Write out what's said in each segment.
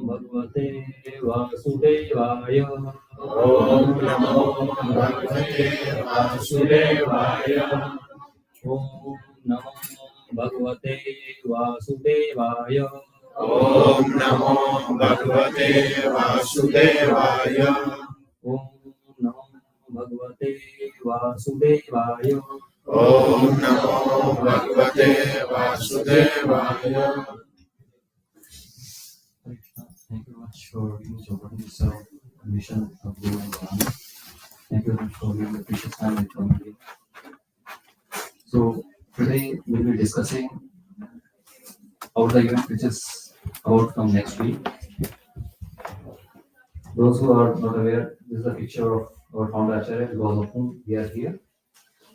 Bhagavate Vasudevaya. Om Namo Bhagavate Vasudevaya. Om Namo Bhagavate Vasudevaya. Om Namo Bhagavate Vasudevaya. Om Namo Bhagavate Vasudevaya. Om Namo Bhagavate Vasudevaya. Thank you very much for being so open to serve the mission of Guru and Govinda. Thank you very much for giving the precious time with community. So today we'll be discussing about the event which is about to come next week. Those who are not aware, this is a picture of our founder Acharya, because of whom we are here.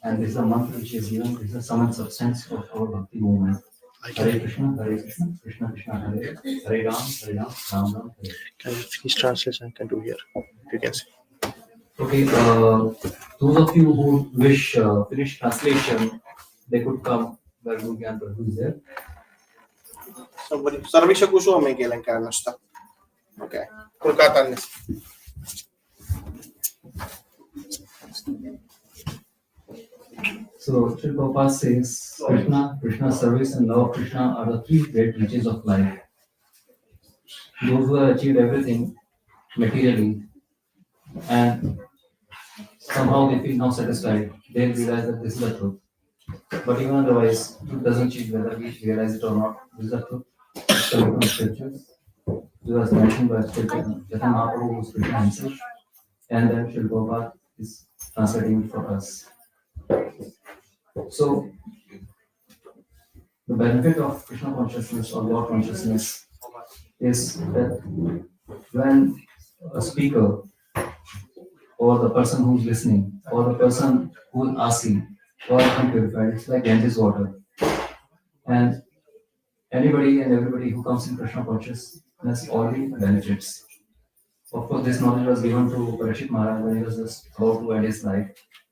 And this is a mantra which is given, this is the sum and substance of our bhakti movement. Hare Krishna, Krishna Krishna, Hare Hare Ram, Ram Ram, Hare. Can you finish translation? I can do here. You can see. Okay, those of you who wish finish translation, they could come where Guru Gyan Prabhu is there. Sarvisha Suomen kielen käännöstä. Okei. Tulkaa tänne. So, Sri Prabhupada says, Krishna service and love of Krishna are the three great riches of life. Those who have achieved everything materially and somehow they feel not satisfied, they realize that this is the truth. But even otherwise, truth doesn't change whether we realize it or not. This is the truth. It's the written scriptures. This was mentioned by Chaitanya Mahaprabhu, who is written himself, and then Sri Prabhupada is translating it for us. So, the benefit of Krishna consciousness or God consciousness is that when a speaker or the person who is listening or the person who is asking or become purified, it's like Ganges water. And anybody and everybody who comes in Krishna consciousness already benefits. Of course, this knowledge was given to Parikshit Maharaj when he was just about to end his life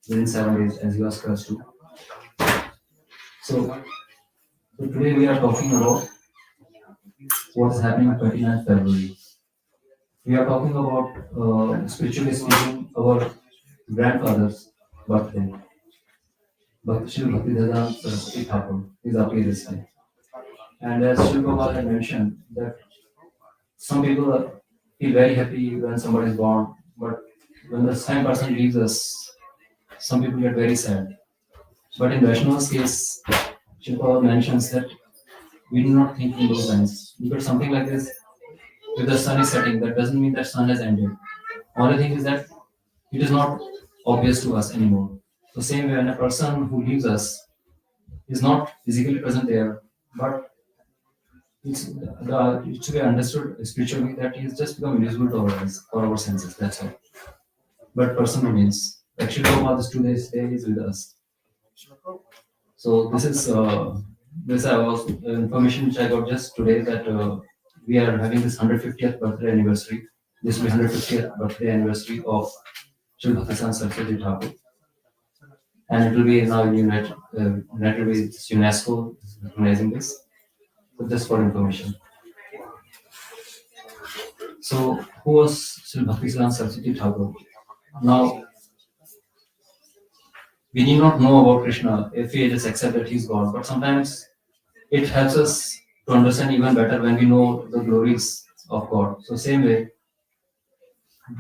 within 7 days, as he was cursed to. So today we are talking about what is happening on 29th February. We are talking about, spiritually speaking, our grandfather's birthday. Shri Bhaktivedanta Saraswati Thakur is happy this day. And as Shri Prabhupada had mentioned, that some people feel very happy when somebody is born, but when the same person leaves us, some people get very sad. But in Vaishnava's case, Shri Prabhupada mentions that we do not think in those lines. Because something like this, if the sun is setting, that doesn't mean that sun has ended. Only thing is that it is not obvious to us anymore. So same way, when a person who leaves us is not physically present there, but it should be understood spiritually that he has just become invisible to our eyes or our senses. That's all. But person remains. Actually, Prabhupada is today is with us. So this is information which I got just today that we are having this 150th birthday anniversary. This will be 150th birthday anniversary of Sri Bhaktivedanta Saraswati Thakur, and it will be now united with UNESCO recognizing this. So just for information. So who was Sri Bhaktivedanta Saraswati Thakur? Now we need not know about Krishna if we just accept that he's God, but sometimes it helps us to understand even better when we know the glories of God. So same way,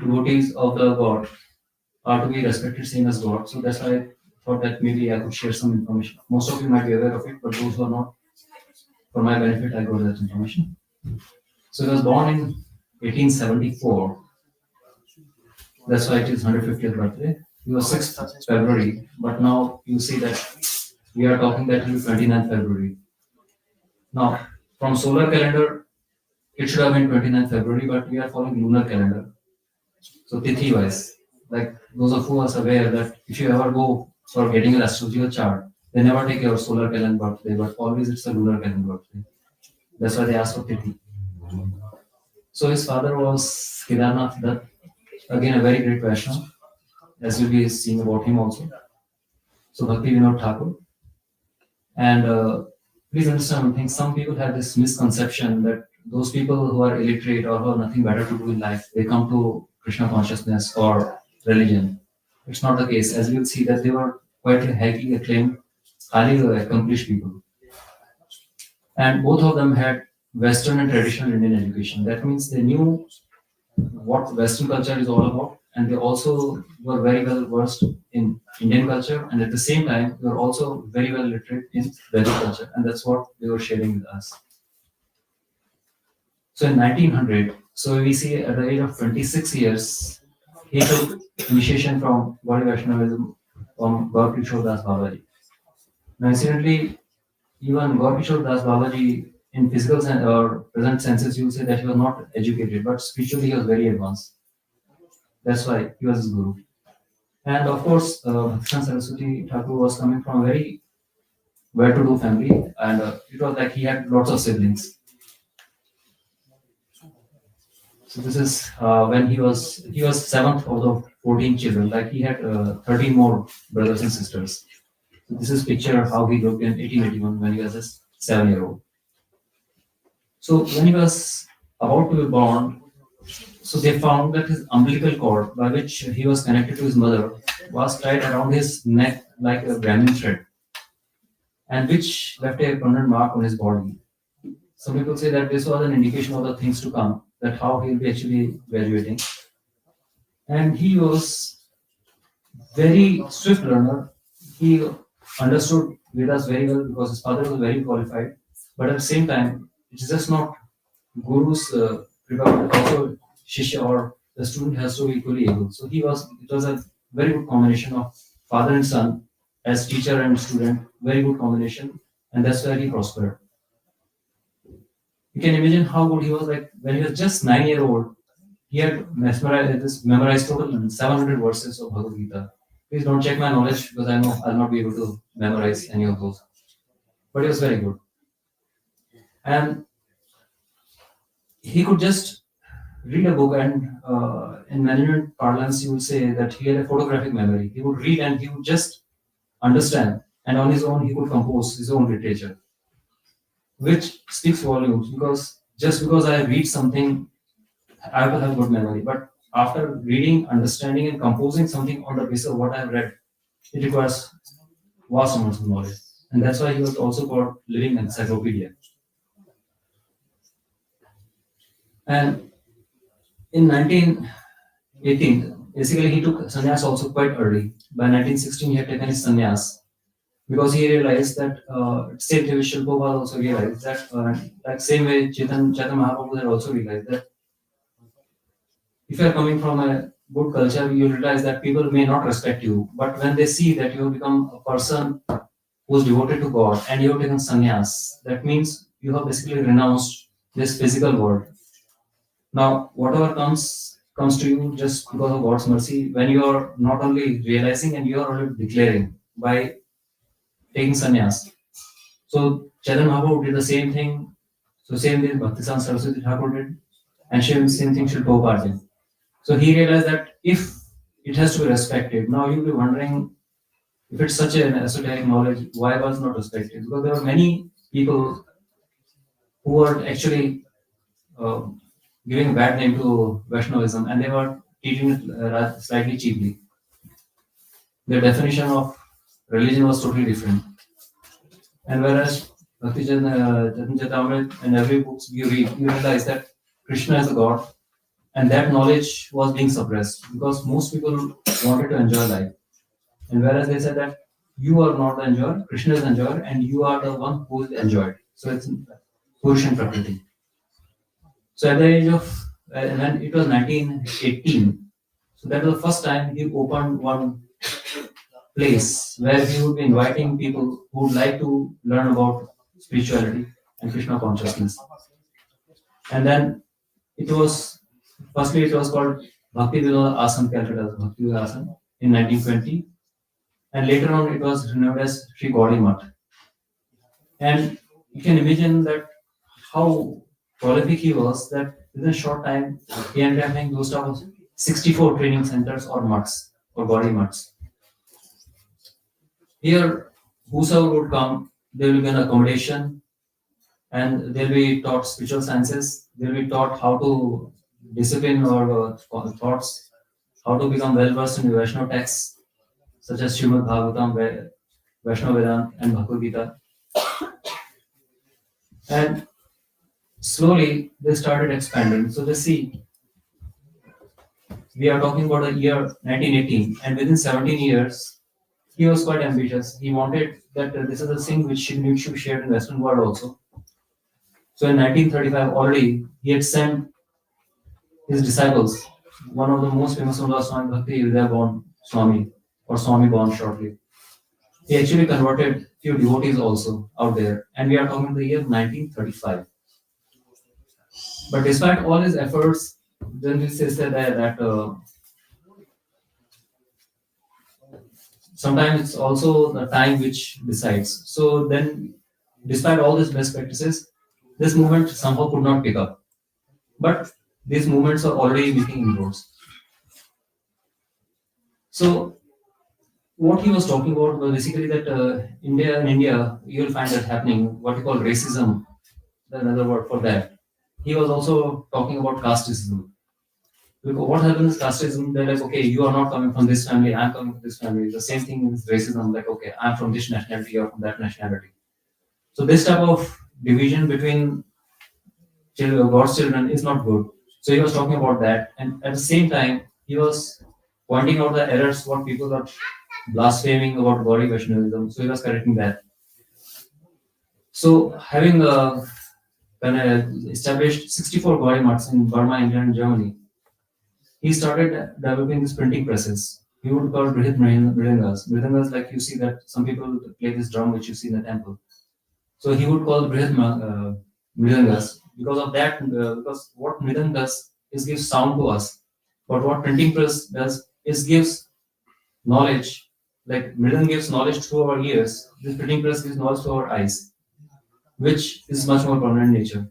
devotees of the God are to be respected same as God. So that's why I thought that maybe I could share some information. Most of you might be aware of it, but those who are not, for my benefit, I got that information. So he was born in 1874. That's why it is 150th birthday. He was 6th February, but now you see that we are talking that he was 29th February. Now, from solar calendar, it should have been 29th February, but we are following lunar calendar. So tithi wise, like those of who are aware that if you ever go for getting an astrological chart, they never take your solar calendar birthday, but always it's a lunar calendar birthday. That's why they ask for tithi. So his father was Kedarnath Dutt, again a very great Vaishnava, as we'll be seeing about him also. So Bhakti Vinod Thakur. And please understand one thing, some people have this misconception that those people who are illiterate or who have nothing better to do in life, they come to Krishna consciousness or religion. It's not the case. As you will see that they were quite highly acclaimed, highly accomplished people. And both of them had Western and traditional Indian education. That means they knew what Western culture is all about, and they also were very well versed in Indian culture, and at the same time, they were also very well literate in Vedic culture, and that's what they were sharing with us. So in 1900, so we see at the age of 26 years, he took initiation from Gaudiya Vaishnavism from Gaur Kishore Das Babaji. Now, incidentally, even Gaur Kishore Das Babaji, in physical sense or present senses, you will say that he was not educated, but spiritually he was very advanced. That's why he was his guru. And of course, Bhaktivedanta Saraswati Thakur was coming from a very well-to-do family, and it was like he had lots of siblings. So this is when he was 7th out of 14 children. Like he had 13 more brothers and sisters. So this is picture of how he looked in 1881 when he was just 7-year-old. So when he was about to be born, so they found that his umbilical cord by which he was connected to his mother was tied around his neck like a Brahmin thread, and which left a permanent mark on his body. Some people say that this was an indication of the things to come, that how he will be actually graduating. And he was very swift learner. He understood Vedas very well because his father was very qualified. But at the same time, it is just not Guru's kripa, but also Shishya or the student has to be equally able. So it was a very good combination of father and son as teacher and student, very good combination, and that's where he prospered. You can imagine how good he was. Like when he was just 9-year-old, he had memorized total 700 verses of Bhagavad Gita. Please don't check my knowledge because I know I'll not be able to memorize any of those. But he was very good. And he could just read a book, and in management parlance, you would say that he had a photographic memory. He would read and he would just understand, and on his own, he could compose his own literature, which speaks volumes. Because just because I read something, I will have good memory. But after reading, understanding, and composing something on the basis of what I have read, it requires vast amounts of knowledge. And that's why he was also called living encyclopedia. And in 1918, basically he took sannyas also quite early. By 1916, he had taken his sannyas because he realized that same way Shri Prabhupada also realized that, like same way Chaitanya Mahaprabhu had also realized that if you are coming from a good culture, you realize that people may not respect you, but when they see that you have become a person who is devoted to God and you have taken sannyas, that means you have basically renounced this physical world. Now, whatever comes to you just because of God's mercy, when you are not only realizing and you are only declaring by taking sannyas. So Chaitanya Mahaprabhu did the same thing. So same thing Bhaktivedanta Saraswati Thakur did, and same thing Srila Prabhupada did. So he realized that if it has to be respected, now you'll be wondering if it's such an esoteric knowledge, why was not respected? Because there were many people who were actually giving a bad name to Vaishnavism, and they were treating it slightly cheaply. Their definition of religion was totally different. And whereas Bhakti Chaitanya and every book you read, you realize that Krishna is a God, and that knowledge was being suppressed because most people wanted to enjoy life. And whereas they said that you are not the enjoyer, Krishna is the enjoyer, and you are the one who is enjoyed. So it's Purush and Prakriti. So at the age of, when it was 1918, so that was the first time he opened one place where he would be inviting people who would like to learn about spirituality and Krishna consciousness. And then it was, firstly it was called Bhakti Vinod Asam, Calcutta, Bhakti Vinod Asam in 1920. And later on it was renowned as Sri Gaudi Math. And you can imagine that how prolific he was, that within a short time he ended up having those of 64 training centers or mutts or Gaudi mutts. Here, whosoever would come, they will get accommodation and they'll be taught spiritual sciences, they'll be taught how to discipline or thoughts, how to become well versed in the Vaishnava texts such as Srimad Bhagavatam, Vaishnava Vedanta, and Bhagavad Gita. And slowly they started expanding. So let's see, we are talking about the year 1918, and within 17 years, he was quite ambitious. He wanted that this is a thing which should be shared in the Western world also. So in 1935 already, he had sent his disciples, one of the most famous ones was Swami Bhakti Vidyaborn Swami, or Swami born shortly. He actually converted few devotees also out there, and we are talking the year 1935. But despite all his efforts, then he says that sometimes it's also the time which decides. So then, despite all these best practices, this movement somehow could not pick up. But these movements are already making inroads. So what he was talking about was basically that in India, you will find that happening, what you call racism, another word for that. He was also talking about casteism. Because what happens is casteism, they're like, okay, you are not coming from this family, I'm coming from this family. The same thing with racism, like, okay, I'm from this nationality or from that nationality. So this type of division between God's children is not good. So he was talking about that, and at the same time, he was pointing out the errors what people are blaspheming about Gaudi Vaishnavism. So he was correcting that. So having established 64 Gaudi mutts in Burma, India, and Germany, he started developing these printing presses. He would call Brihit Mridhangas. Mridhangas, like you see that some people play this drum which you see in the temple. So he would call Brihit Mridhangas. Because of that, because what Mridang does is gives sound to us. But what printing press does is gives knowledge. Like Mridang gives knowledge through our ears, this printing press gives knowledge to our eyes, which is much more permanent nature.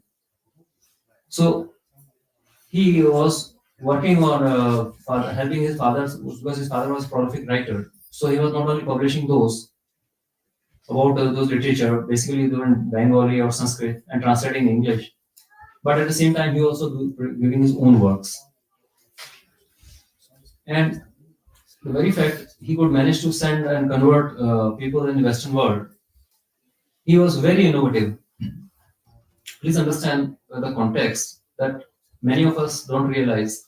So he was working on helping his father, because his father was a prolific writer. So he was not only publishing those about those literature, basically doing Bengali or Sanskrit and translating in English. But at the same time, he also giving his own works. And the very fact he could manage to send and convert people in the Western world, he was very innovative. Please understand the context that many of us don't realize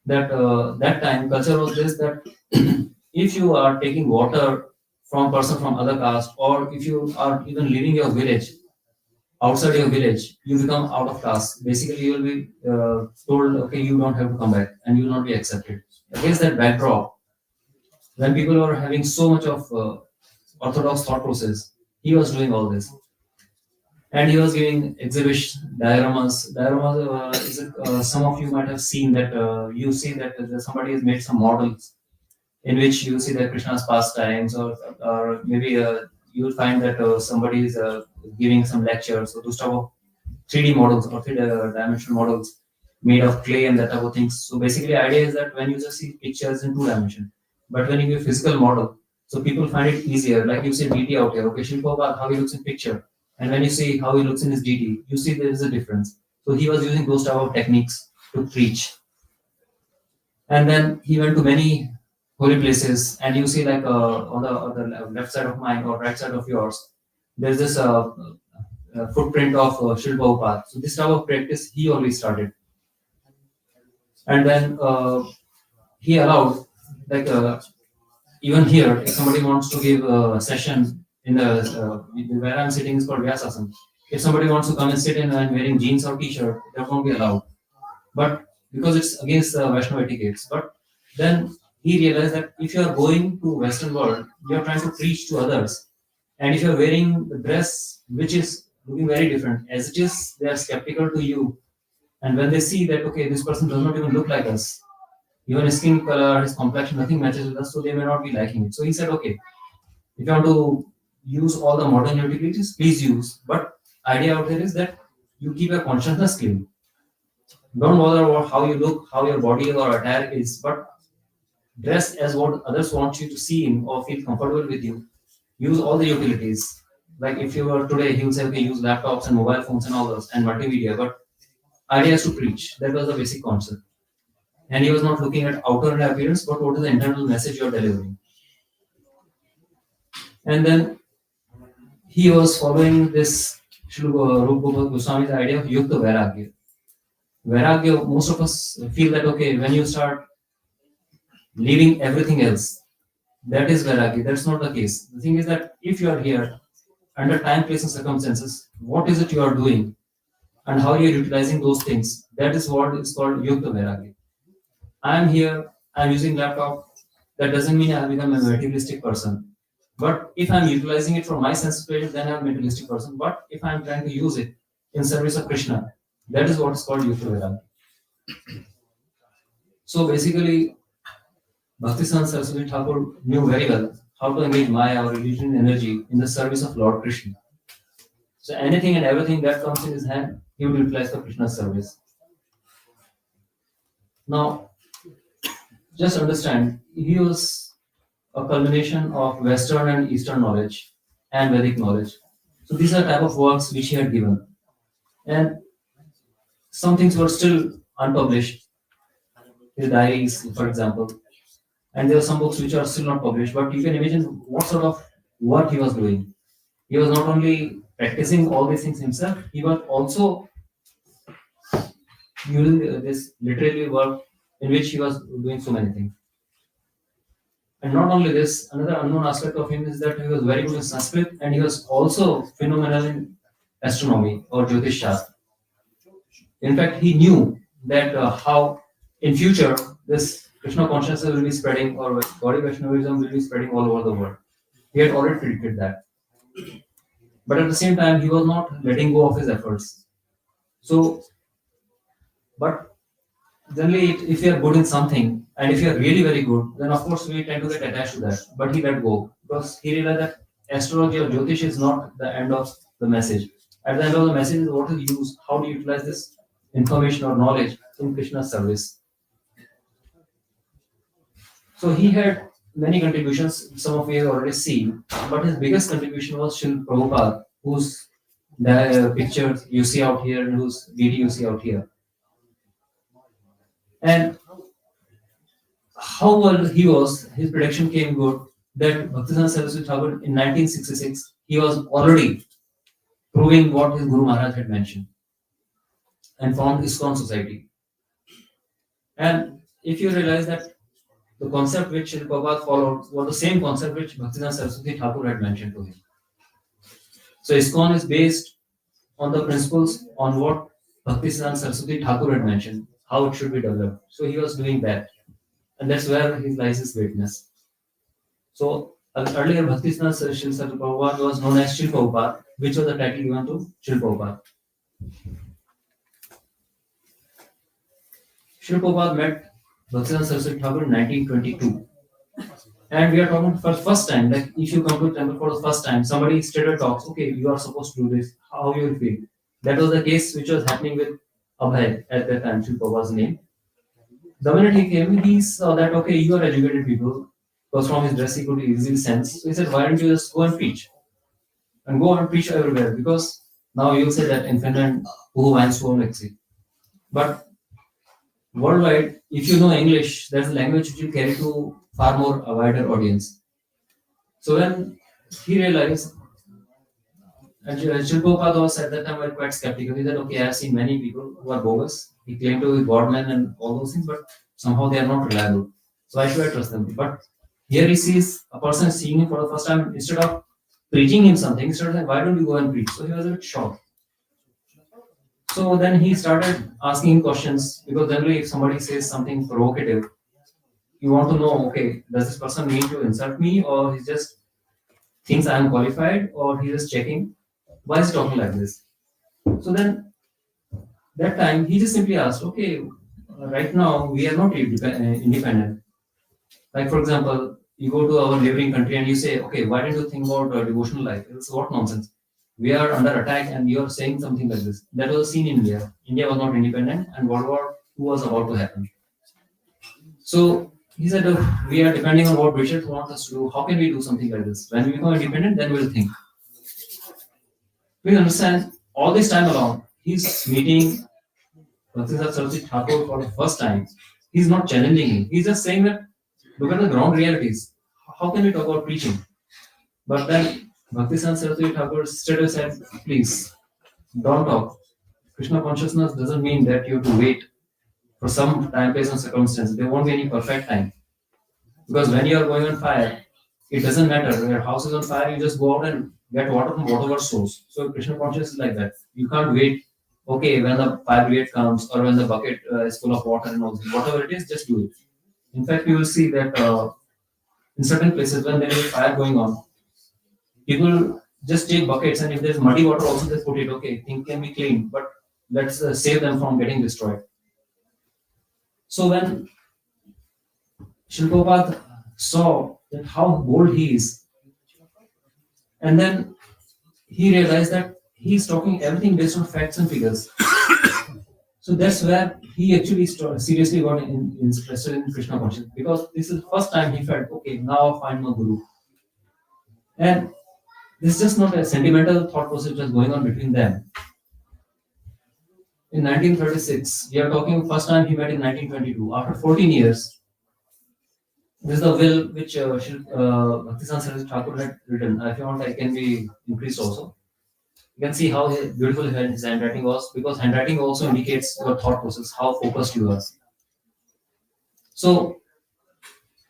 that that time culture was this, that if you are taking water from a person from other caste, or if you are even leaving your village, outside your village, you become out of caste. Basically, you will be told, okay, you don't have to come back and you will not be accepted. Against that backdrop, when people are having so much of orthodox thought process, he was doing all this. And he was giving exhibition dioramas. Dioramas some of you might have seen that you see that somebody has made some models in which you see that Krishna's pastimes, or maybe you'll find that somebody is giving some lecture. So those type of 3D models or three-dimensional models made of clay and that type of things. So basically, the idea is that when you just see pictures in 2 dimension, but when you give physical model, so people find it easier. Like you see DT out here, okay, Shilpa, how he looks in picture, and when you see how he looks in his DT, you see there is a difference. So he was using those type of techniques to preach. And then he went to many holy places, and you see like on the left side of mine or right side of yours, there's this footprint of Srila Prabhupada. So this type of practice he only started, and then he allowed, like even here, if somebody wants to give a session in where I'm sitting is called Vyasasana. If somebody wants to come and sit in and wearing jeans or t-shirt, that won't be allowed. But because it's against the Vaishnava etiquettes. But then he realized that if you are going to Western world, you are trying to preach to others, and if you are wearing the dress which is looking very different, as it is, they are skeptical to you. And when they see that, okay, this person does not even look like us, even his skin color, his complexion, nothing matches with us, so they may not be liking it. So he said, okay, if you want to use all the modern utilities, please use. But idea out there is that you keep your consciousness clean. Don't bother about how you look, how your body or attire is, but dress as what others want you to see in or feel comfortable with you. Use all the utilities. Like if you were today, he would say, okay, use laptops and mobile phones and all those and multimedia. But idea is to preach. That was the basic concept. And he was not looking at outer appearance, but what is the internal message you are delivering. And then he was following this Srila Rupa Goswami's idea of Yukta Vairagya. Vairagya, most of us feel that, okay, when you start leaving everything else, that is Vairagya. That's not the case. The thing is that if you are here under time, place, and circumstances, what is it you are doing and how you are utilizing those things, that is what is called Yukta Vairagya. I am here, I am using laptop. That doesn't mean I have become a materialistic person. But if I'm utilizing it for my sense of pleasure, then I'm a materialistic person. But if I'm trying to use it in service of Krishna, that is what is called Yukta Vairagya. So basically, Bhaktivedanta Saraswati Thakur knew very well how to engage Maya or illusion energy in the service of Lord Krishna. So anything and everything that comes in his hand, he would utilize for Krishna's service. Now, just understand, he was a culmination of Western and Eastern knowledge and Vedic knowledge. So these are type of works which he had given. And some things were still unpublished. His diaries, for example. And there are some books which are still not published, but you can imagine what sort of work he was doing. He was not only practicing all these things himself, he was also using this literary work in which he was doing so many things. And not only this, another unknown aspect of him is that he was very good in Sanskrit and he was also phenomenal in astronomy or Jyotish Shastra. In fact, he knew that how in future this Krishna consciousness will be spreading or Gauri Vaishnavism will be spreading all over the world. He had already predicted that. But at the same time, he was not letting go of his efforts. So, but generally, if you are good in something, and if you are really very good, then of course we tend to get attached to that. But he let go because he realized that astrology or Jyotish is not the end of the message. At the end of the message is what to use, how to utilize this information or knowledge in Krishna's service. So he had many contributions, some of you have already seen, but his biggest contribution was Srila Prabhupada, whose pictures you see out here and whose DD you see out here. And how well he was, his prediction came good, that Bhaktivedanta Saraswati Thakur in 1966, he was already proving what his Guru Maharaj had mentioned and formed ISKCON society. And if you realize that the concept which Srila Prabhupada followed was the same concept which Bhaktivedanta Saraswati Thakur had mentioned to him. So ISKCON is based on the principles on what Bhaktivedanta Saraswati Thakur had mentioned, how it should be developed. So he was doing that. And that's where lies his greatness. So Earlier, Bhaktisna Srila Prabhupada was known as Srila Prabhupada, which was the title given to Srila Prabhupada. Srila Prabhupada met Bhaktisna Saraswati Thakur in 1922. And we are talking for the first time, like if you come to temple for the first time, somebody straight away talks, okay, you are supposed to do this, how you will feel. That was the case which was happening with Abhay at that time, Srila Prabhupada's name. The minute he came, he saw that, okay, you are educated people, because from his dress he could easily sense. So he said, why don't you just go and preach? And go and preach everywhere, because now you'll say that in Finland, who wants to lexi. But worldwide, if you know English, that's a language which will carry to far more a wider audience. So when he realized, and Srila Prabhupada was at that time were quite skeptical. He said, okay, I have seen many people who are bogus. He claimed to be Godman and all those things, but somehow they are not reliable. So why should I trust them? But here he sees a person seeing him for the first time, instead of preaching him something, he started saying, why don't you go and preach? So he was a bit shocked. So then he started asking him questions, because generally if somebody says something provocative, you want to know, okay, does this person mean to insult me, or he just thinks I am qualified, or he is checking why is he talking like this? So then that time he just simply asked, okay, right now we are not independent. Like for example, you go to our neighboring country and you say, okay, why don't you think about devotional life? It's what nonsense. We are under attack and you are saying something like this. That was seen in India. India was not independent and World War II was about to happen. So he said, we are depending on what British want us to do. How can we do something like this? When we become independent, then we'll think. We understand all this time along, he's meeting Bhaktisar Saraswati Thakur for the first time. He's not challenging him. He's just saying that, look at the ground realities. How can we talk about preaching? But then Bhaktisar Saraswati Thakur straight away said, please, don't talk. Krishna consciousness doesn't mean that you have to wait for some time, place, and circumstance. There won't be any perfect time. Because when you are going on fire, it doesn't matter. When your house is on fire, you just go out and get water from whatever source. So Krishna consciousness is like that. You can't wait, okay, when the fire brigade comes or when the bucket is full of water and all this. Whatever it is, just do it. In fact, you will see that in certain places when there is fire going on, people just take buckets and if there's muddy water also they put it, okay, things can be clean, but let's save them from getting destroyed. So when Srila Prabhupada saw that how bold he is, and then he realized that he's talking everything based on facts and figures. So that's where he actually seriously got interested in Krishna consciousness, because this is the first time he felt, okay, now I find my guru. And this is just not a sentimental thought process just going on between them. In 1936, we are talking first time he met in 1922. After 14 years, this is the will which Bhaktisar Saraswati Thakur had written. If you want, I can be increased also. You can see how beautiful his handwriting was, because handwriting also indicates your thought process, how focused you are. So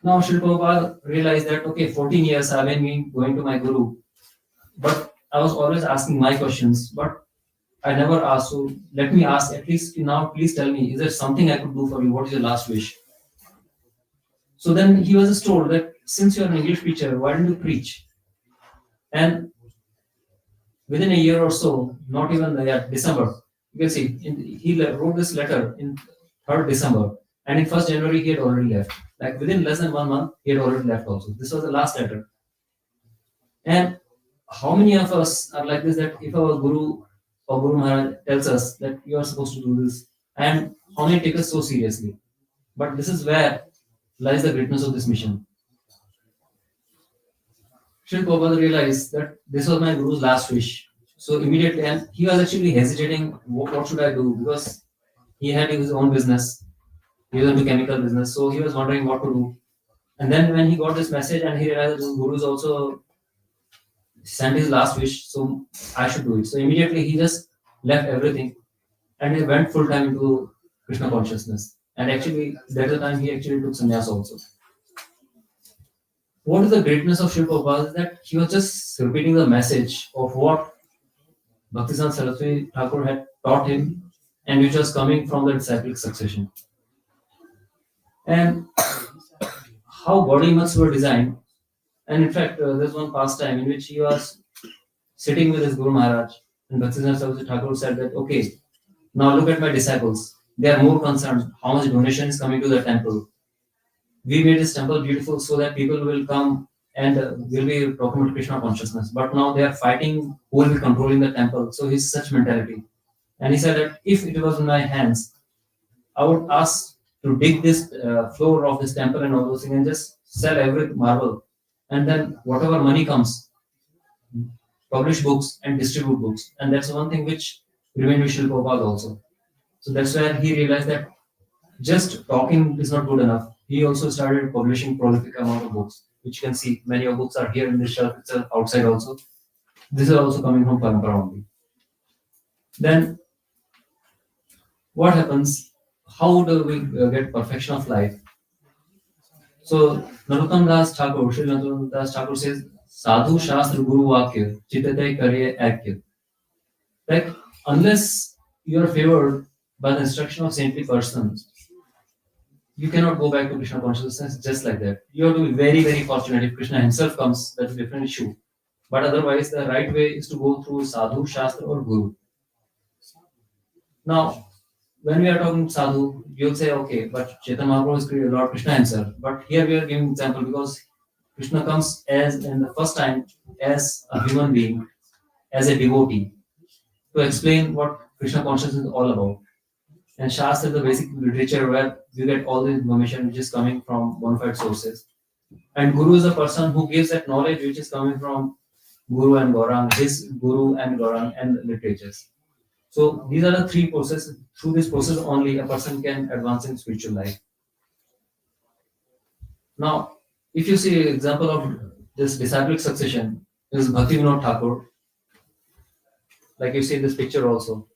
now Srila Prabhupada realized that, okay, 14 years I've been going to my guru, but I was always asking my questions, but I never asked. So let me ask, at least now, please tell me, is there something I could do for you? What is your last wish? So then he was just told that since you're an English preacher, why don't you preach? And within a year or so, not even December, you can see he wrote this letter in 3rd December, and in 1st January he had already left. Like within less than 1 month, he had already left also. This was the last letter. And how many of us are like this, that if our Guru or Guru Maharaj tells us that you are supposed to do this, and how many take us so seriously? But this is where lies the greatness of this mission. Srila Prabhupada realized that this was my Guru's last wish. So immediately, and he was actually hesitating, what should I do? Because he had his own business. He was into chemical business. So he was wondering what to do. And then when he got this message and he realized that his Guru is also sent his last wish, so I should do it. So immediately he just left everything and he went full time into Krishna consciousness. And actually, that the time he actually took sannyas also. What is the greatness of Srila Prabhupada is that he was just repeating the message of what Bhaktisar Saraswati Thakur had taught him, and which was coming from the disciplic succession. And how body muts were designed, And in fact, there's one pastime in which he was sitting with his Guru Maharaj, and Bhaktisiddhanta Saraswati Thakur said that, okay, now look at my disciples. They are more concerned how much donation is coming to the temple. We made this temple beautiful so that people will come and will be talking about Krishna consciousness. But now they are fighting who will be controlling the temple. So he's such mentality. And he said that if it was in my hands, I would ask to dig this floor of this temple and all those things and just sell every marble. And then whatever money comes, publish books and distribute books. And that's one thing which remained with Srila Prabhupada also. So that's where he realized that just talking is not good enough. He also started publishing prolific amount of books, which you can see many of books are here in this shelf itself, outside also. This is also coming from Parampara only. Then what happens? How do we get perfection of life? So Narottam Das Thakur, Sri Narottam Das Thakur says, Sadhu Shastra Guru Vakya, Chitate Karye Akya. Like, unless you are favored by the instruction of saintly persons, you cannot go back to Krishna consciousness just like that. You have to be very, very fortunate. If Krishna himself comes, that's a different issue. But otherwise, the right way is to go through Sadhu, Shastra, or Guru. Now, when we are talking Sadhu, you'll say, okay, but Chaitanya Mahaprabhu is Lord Krishna himself. But here we are giving example because Krishna comes as in the first time as a human being, as a devotee, to explain what Krishna consciousness is all about. And Shastra is the basic literature where you get all the information which is coming from bona fide sources. And Guru is the person who gives that knowledge which is coming from Guru and Gaurang, his Guru and Gaurang and literatures. So these are the three processes. Through this process only a person can advance in spiritual life. Now, if you see an example of this disciplic succession, is Bhakti Vinod Thakur. Like you see in this picture also.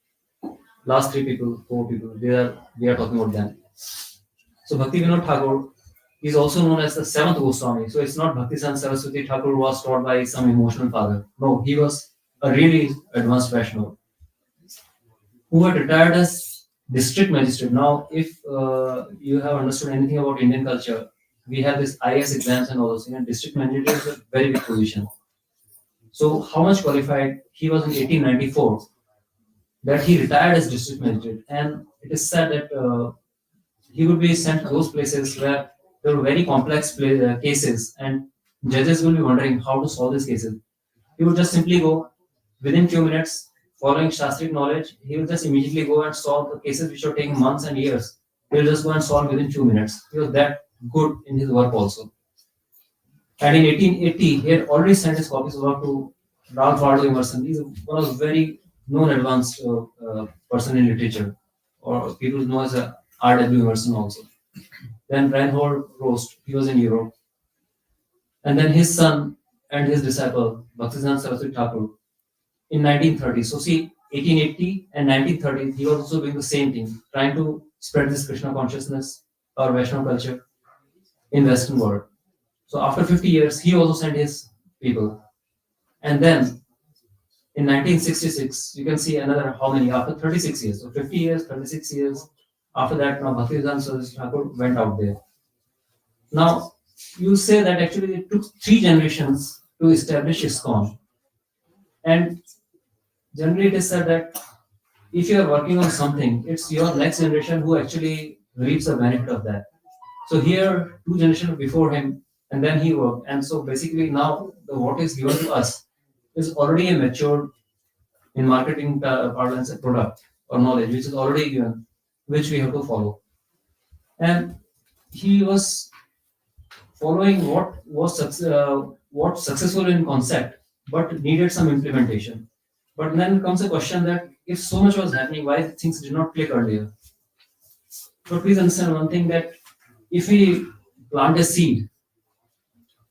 Last three people, four people, we are talking about them. So Bhakti Vinod Thakur is also known as the seventh Goswami. So it's not Bhaktisiddhanta Saraswati Thakur who was taught by some emotional father. No, he was a really advanced Vaishnava who had retired as district magistrate. Now, if you have understood anything about Indian culture, we have this IS exams and all those things, and district magistrate is a very big position. So how much qualified? He was in 1894 that he retired as district magistrate, and it is said that he would be sent to those places where there were very complex cases, and judges will be wondering how to solve these cases. He would just simply go within few minutes, following Shastric knowledge. He will just immediately go and solve the cases which are taking months and years. He will just go and solve within few minutes. He was that good in his work also. And in 1880, he had already sent his copies of work to Ralph Waldo Emerson. He's one of the very known advanced person in literature, or people know as R.W. Emerson also. Then Reinhold Rost, he was in Europe. And then his son and his disciple, Bhaktisiddhanta Saraswati Thakur, in 1930. So see, 1880 and 1930, he was also doing the same thing, trying to spread this Krishna consciousness or Vaishnava culture in Western world. So after 50 years, he also sent his people. And then in 1966, you can see another how many, after 36 years. So 50 years, 36 years. After that, now Bhaktisiddhanta Saraswati Thakur went out there. Now, you say that actually it took 3 generations to establish ISKCON. And generally it is said that if you are working on something, it's your next generation who actually reaps the benefit of that. So here, 2 generations before him, and then he worked. And so basically now the what is given to us is already a matured in marketing parlance a product or knowledge which is already given, which we have to follow. And he was following what was successful in concept, but needed some implementation. But then comes a question that if so much was happening, why things did not click earlier? So please understand one thing, that if we plant a seed,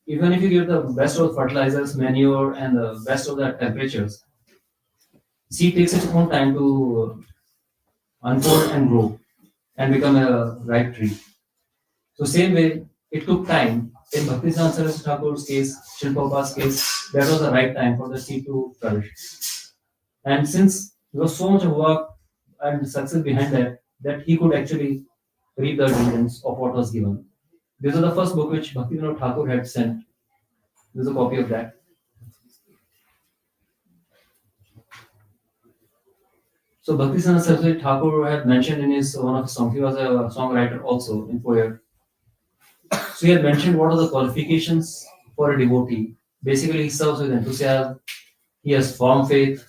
even if you give the best of fertilizers, manure, and the best of the temperatures, seed takes its own time to unfold and grow and become a ripe tree. So same way, it took time. In Bhaktisiddhanta Saraswati Thakur's case, Srila Prabhupada's case, that was the right time for the seed to flourish. And since there was so much of work and success behind that he could actually reap the dividends of what was given. This was the first book which Bhakti Vinod Thakur had sent. There's a copy of that. So Bhaktisiddhanta Saraswati Thakur had mentioned in his one of his songs, he was a songwriter also in poet. So he had mentioned what are the qualifications for a devotee. Basically, he serves with enthusiasm, he has firm faith,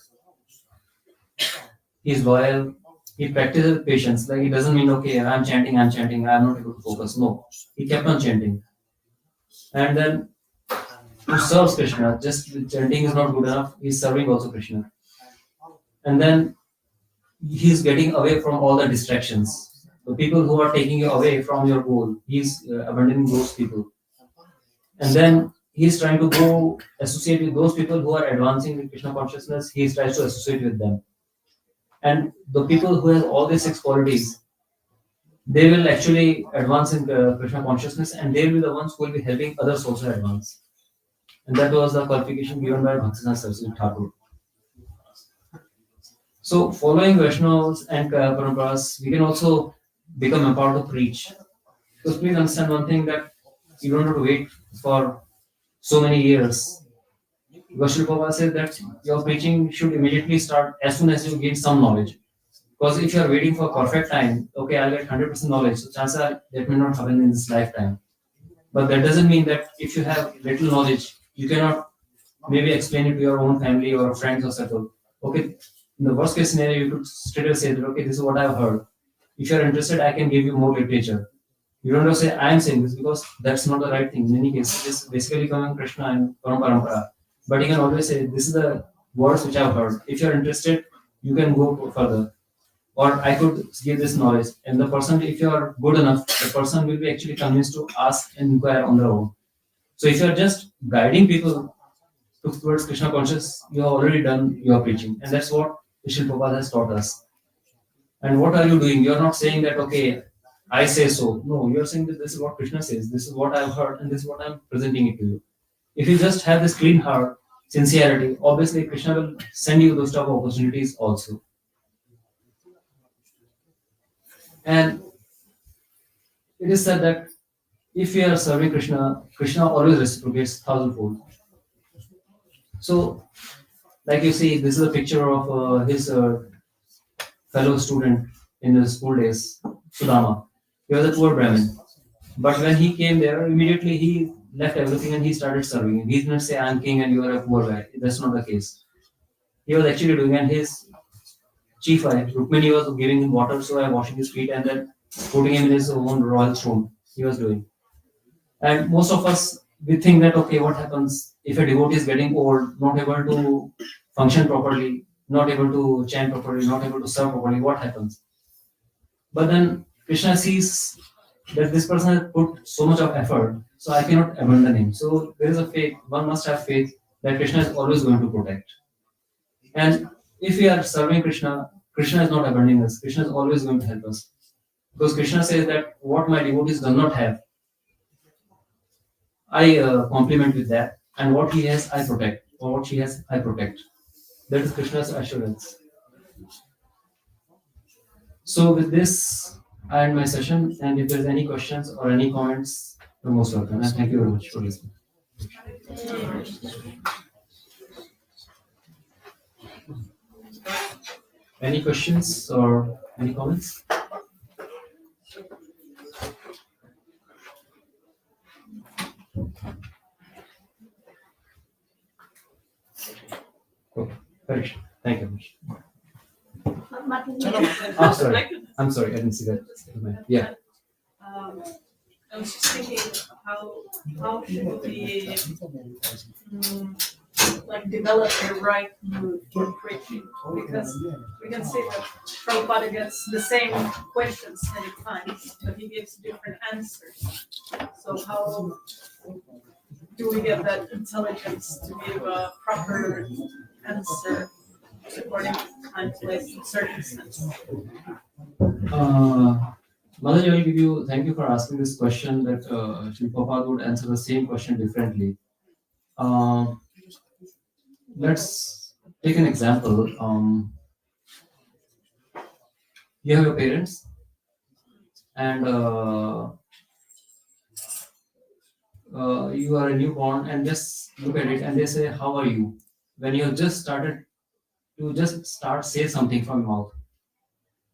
he is loyal, he practices patience. Like it doesn't mean okay, I'm chanting, I'm not able to focus. No, he kept on chanting. And then who serves Krishna, just chanting is not good enough, he's serving also Krishna. And then he's getting away from all the distractions. The people who are taking you away from your goal, he's abandoning those people. And then he's trying to go associate with those people who are advancing in Krishna consciousness, he tries to associate with them. And the people who have all these 6 qualities, they will actually advance in Krishna consciousness and they will be the ones who will be helping others also advance. And that was the qualification given by Bhaktisiddhanta Saraswati Thakur. So, following Vaishnavas and Paramparas, we can also become empowered to preach. Because please understand one thing that you don't have to wait for so many years. Because Srila Prabhupada said that your preaching should immediately start as soon as you gain some knowledge. Because if you are waiting for perfect time, okay, I'll get 100% knowledge, so chances are that may not happen in this lifetime. But that doesn't mean that if you have little knowledge, you cannot maybe explain it to your own family or friends or settle. Okay, in the worst case scenario, you could straight away say that, okay, this is what I've heard. If you're interested, I can give you more literature. You don't have to say, I am saying this because that's not the right thing. In any case, it's basically coming Krishna and Parampara. But you can always say, this is the words which I've heard. If you're interested, you can go further. Or I could give this knowledge. And the person, if you are good enough, the person will be actually convinced to ask and inquire on their own. So if you are just guiding people towards Krishna consciousness, you have already done your preaching. And that's what Srila Prabhupada has taught us. And what are you doing? You're not saying that, okay, I say so. No, you're saying that this is what Krishna says, this is what I've heard, and this is what I'm presenting it to you. If you just have this clean heart, sincerity, obviously Krishna will send you those type of opportunities also. And it is said that if we are serving Krishna, Krishna always reciprocates thousandfold. So, like you see, this is a picture of his fellow student in his school days, Sudama. He was a poor Brahmin. But when he came there, immediately he left everything and he started serving. He didn't say, I'm king and you are a poor guy. That's not the case. He was actually doing, and his chief wife, Rukmini, was giving him water, so I washing his feet and then putting him in his own royal throne. He was doing. And most of us, we think that, okay, what happens if a devotee is getting old, not able to function properly, not able to chant properly, not able to serve properly, what happens? But then Krishna sees that this person has put so much of effort, so I cannot abandon him. So there is a faith, one must have faith that Krishna is always going to protect. And if we are serving Krishna, Krishna is not abandoning us. Krishna is always going to help us. Because Krishna says that what my devotees do not have, I compliment with that. And what he has, I protect. Or what she has, I protect. That is Krishna's assurance. So with this, I end my session. And if there's any questions or any comments, you're most welcome. And thank you very much for listening. Any questions or any comments? Okay, very sure. Thank you very much. Oh, sorry. I'm sorry, I didn't see that. Yeah. I was just thinking how should we like develop the right mood for preaching, because we can see that Prabhupada gets the same questions many times, but he gives different answers. So how do we get that intelligence to give a proper answer according to time, place, and circumstance? Mother, I will give you, thank you for asking this question that Sri Prabhupada would answer the same question differently. Let's take an example. You have your parents, and you are a newborn and just look at it and they say, "How are you?" When you have just started to just start say something from your mouth,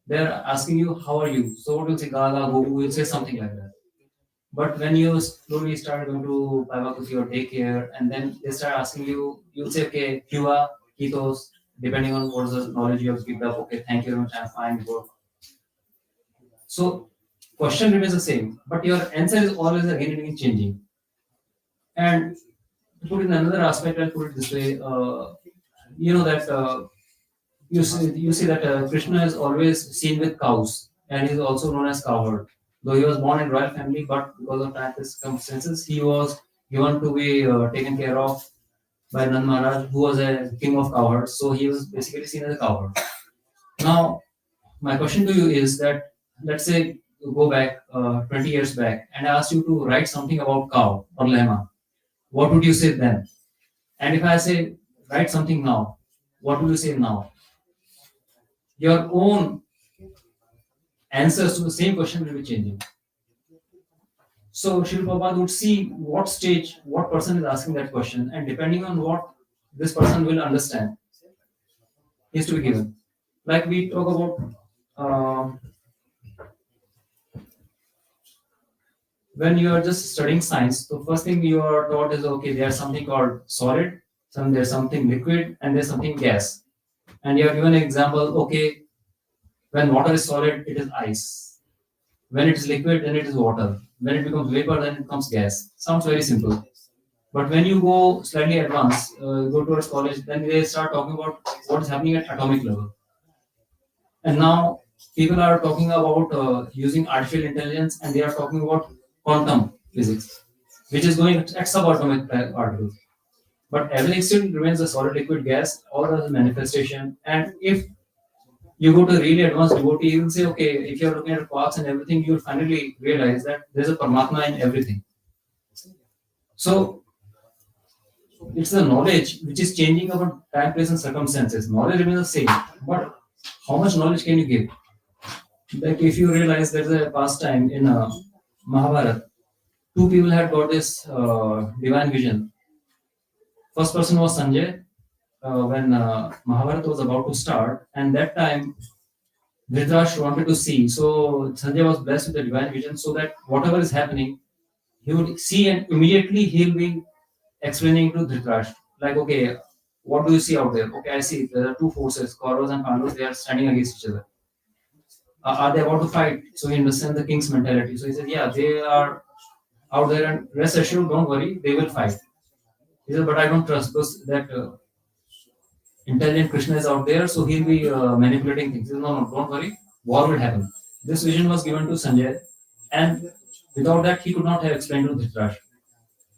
they're asking you, "How are you?" So what will say, "Gala, go," will say something like that. But when you slowly start going to Paivakuti or daycare, and then they start asking you, you'll say, "Okay, Kiva, Kitos," depending on what is the knowledge you have picked up. "Okay, thank you very much, I'm fine, good." So question remains the same, but your answer is always again and again changing. And to put in another aspect, I'll put it this way: you know that you see that Krishna is always seen with cows, and he's also known as cowherd. Though he was born in royal family, but because of time circumstances, he was given to be taken care of by Nand Maharaj, who was a king of cowherds. So he was basically seen as a cowherd. Now, my question to you is that, let's say you go back 20 years back and I asked you to write something about cow or llama. What would you say then? And if I say write something now, what will you say now? Your own answers to the same question will be changing. So Srila Prabhupada would see what stage, what person is asking that question, and depending on what this person will understand, is to be given. Like we talk about when you are just studying science, the first thing you are taught is, okay, there's something called solid, there's something liquid, and there's something gas. And you are given an example, okay, when water is solid, it is ice. When it is liquid, then it is water. When it becomes vapor, then it becomes gas. Sounds very simple. But when you go slightly advanced, go towards college, then they start talking about what is happening at atomic level. And now people are talking about using artificial intelligence, and they are talking about quantum physics, which is going at subatomic particles. But everything still remains a solid, liquid, gas, or as a manifestation. And if you go to a really advanced devotee, you will say, okay, if you're looking at quarks and everything, you'll finally realize that there's a Paramatma in everything. So it's the knowledge which is changing about time, place, and circumstances. Knowledge remains the same, but how much knowledge can you give? Like if you realize there's a pastime in Mahabharata, two people had got this divine vision. First person was Sanjay when Mahabharata was about to start, and that time Dhritarashtra wanted to see. So Sanjay was blessed with the divine vision, so that whatever is happening, he would see, and immediately he'll be explaining to Dhritarashtra, like, okay, what do you see out there? Okay, I see there are two forces, Kauravas and Pandavas. They are standing against each other. Are they about to fight? So he understands the king's mentality. So he said, yeah, they are out there, and rest assured, don't worry, they will fight. He said, but I don't trust because that intelligent Krishna is out there, so he'll be manipulating things. He said, no, don't worry, war will happen. This vision was given to Sanjay, and without that, he could not have explained to Dhritarashtra.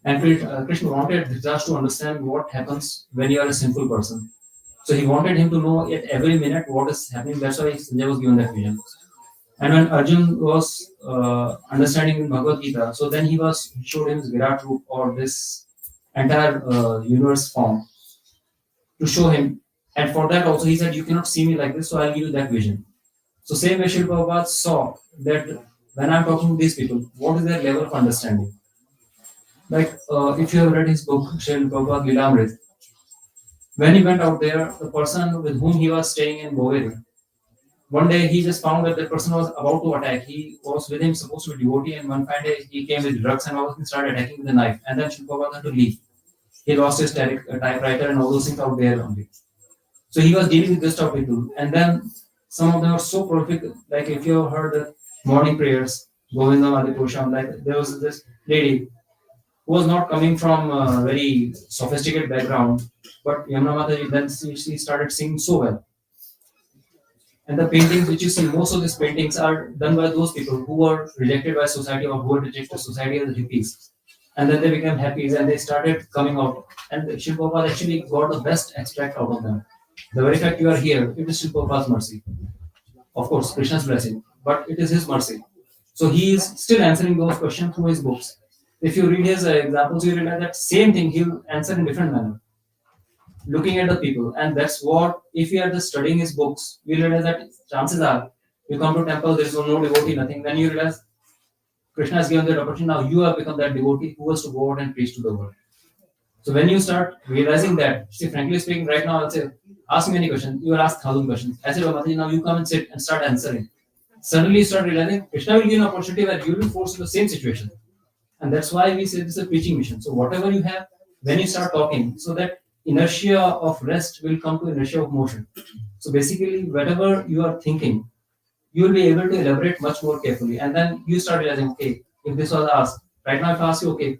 And Krishna wanted Dhritarashtra to understand what happens when you are a sinful person. So he wanted him to know at every minute what is happening. That's why Sanjay was given that vision. And when Arjun was understanding Bhagavad Gita, so then he showed him Virat Roop, or this entire universe form, to show him. And for that also he said, you cannot see me like this, so I'll give you that vision. So same way Srila Prabhupada saw that when I'm talking to these people, what is their level of understanding? Like if you have read his book, Srila Prabhupada Lilamrit, when he went out there, the person with whom he was staying in Boveri, one day he just found that the person was about to attack. He was with him, supposed to be devotee, and one fine day he came with drugs and all, he started attacking with a knife. And then Srila Prabhupada had to leave. He lost his typewriter and all those things out there only. So he was dealing with this type of people. And then some of them are so prolific, like if you have heard the morning prayers, Govinda Madhipurusham, like there was this lady who was not coming from a very sophisticated background, but Yamuna Mataji, then she started singing so well. And the paintings which you see, most of these paintings are done by those people who were rejected by society, or who were rejected society as hippies. And then they became happies and they started coming out. And Srila Prabhupada actually got the best extract out of them. The very fact you are here, it is Srila Prabhupada's mercy. Of course, Krishna's blessing, but it is his mercy. So he is still answering those questions through his books. If you read his examples, you realize that same thing he will answer in different manner, looking at the people. And that's what, if you are just studying his books, you realize that chances are you come to temple, there is no devotee, nothing. Then you realize Krishna has given that opportunity. Now you have become that devotee who was to go out and preach to the world. So when you start realizing that, see, frankly speaking, right now I'll say, ask me any question. You will ask 1,000 questions. I said, oh, Mataji, now you come and sit and start answering. Suddenly you start realizing Krishna will give you an opportunity where you will be forced to the same situation. And that's why we say this is a preaching mission. So whatever you have, when you start talking, so that inertia of rest will come to inertia of motion. So basically, whatever you are thinking, you will be able to elaborate much more carefully. And then you start realizing, okay, if this was asked, right now if I ask you, okay,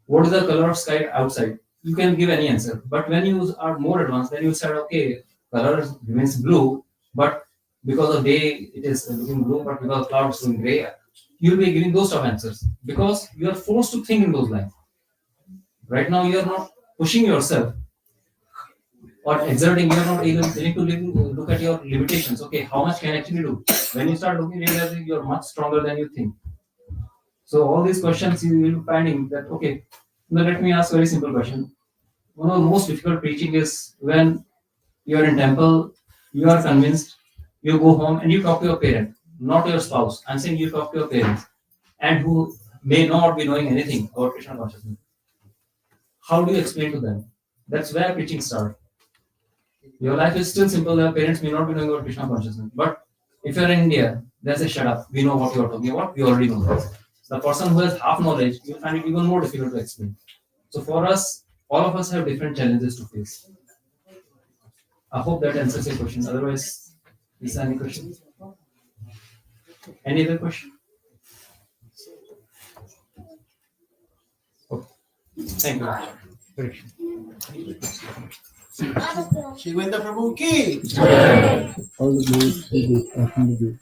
what is the color of sky outside? You can give any answer. But when you are more advanced, then you start, okay, color remains blue, but because of day it is looking blue, but because of clouds looking gray, you'll be giving those type of answers because you are forced to think in those lines. Right now, you are not pushing yourself or exerting, you are not even willing to look at your limitations. Okay, how much can I actually do? When you start looking, realizing you are much stronger than you think. So all these questions you will be finding that, okay, now let me ask a very simple question. One of the most difficult preaching is when you are in temple, you are convinced, you go home and you talk to your parent, not your spouse. I'm saying you talk to your parents and who may not be knowing anything about Krishna consciousness. How do you explain to them? That's where preaching starts. Your life is still simple, your parents may not be knowing about Krishna consciousness. But if you're in India, they say, shut up, we know what you're talking about, we already know that. The person who has half knowledge, you'll find it even more difficult to explain. So for us, all of us have different challenges to face. I hope that answers your question. Otherwise, is there any question? Any other question? Okay. Thank you. Great. Govinda Prabhu ki. All the glory to the